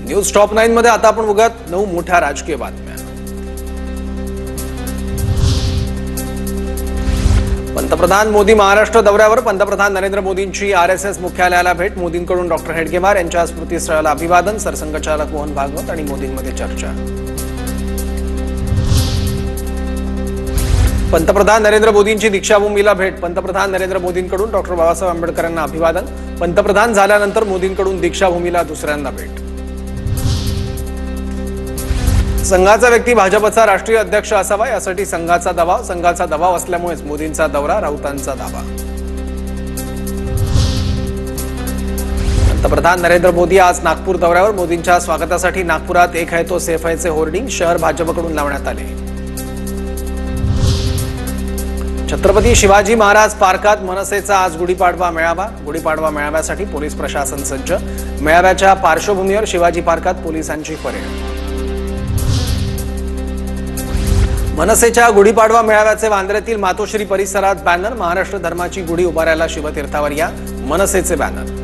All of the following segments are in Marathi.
न्यूज टॉप 9 मध्ये आता आपण बघूयात 9 मोठ्या राजकीय बातम्या। पंतप्रधान मोदी महाराष्ट्र दौऱ्यावर। पंतप्रधान नरेंद्र मोदींची आरएसएस मुख्यालयाला भेट। मोदींकडून डॉक्टर हेडगेवार यांच्या स्मृतीस्थळाला अभिवादन। सरसंघचालक मोहन भागवत आणि मोदींमध्ये चर्चा। पंतप्रधान नरेंद्र मोदींची दीक्षाभूमीला भेट। पंतप्रधान नरेंद्र मोदींकडून डॉक्टर बाबासाहेब आंबेडकरांना अभिवादन। पंतप्रधान झाल्यानंतर मोदींकडून दीक्षाभूमीला दुसऱ्यांदा भेट। संघाचा व्यक्ती भाजपचा राष्ट्रीय अध्यक्ष असावा यासाठी संघाचा दबाव असल्यामुळेच मोदींचा दौरा, राऊतांचा दावा। पंतप्रधान नरेंद्र मोदी आज नागपूर दौऱ्यावर। मोदींच्या स्वागतासाठी नागपुरात एक है तो सेफ हैचे होर्डिंग शहर भाजपकडून लावण्यात आले। छत्रपती शिवाजी महाराज पार्कात मनसेचा आज गुढीपाडवा मेळावा। गुढीपाडवा मेळाव्यासाठी पोलीस प्रशासन सज्ज। मेळाव्याच्या पार्श्वभूमीवर शिवाजी पार्कात पोलिसांची परेड। मनसेच्या गुढीपाडवा मेळाव्याचे वांद्र्यातील मातोश्री परिसरात बॅनर। महाराष्ट्र धर्माची गुढी उभारायला शिवतीर्थावर या, मनसेचे बॅनर।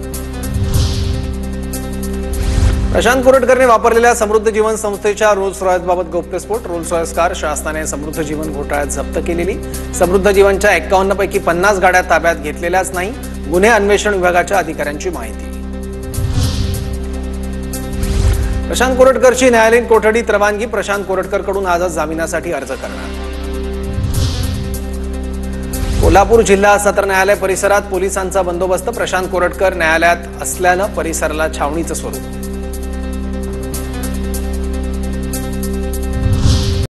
प्रशांत कोरटकरने वापरलेल्या समृद्ध जीवन संस्थेच्या रोल्स रॉयसबाबत गौप्यस्फोट। रोल्स रॉयस कार शासनाने समृद्ध जीवन घोटाळ्यात जप्त केलेली। समृद्ध जीवनच्या 51 पैकी 50 गाड्या ताब्यात घेतलेल्याच नाही, गुन्हे अन्वेषण विभागाच्या अधिकाऱ्यांची माहिती। प्रशांत कोरटकरची न्यायालयीन कोठडीत रवानगी। प्रशांत कोरटकरकडून आजच जामिनासाठी अर्ज करणार। कोल्हापूर जिल्हा सत्र न्यायालय परिसरात पोलिसांचा बंदोबस्त। प्रशांत कोरटकर न्यायालयात असल्यानं परिसराला छावणीचं स्वरूप।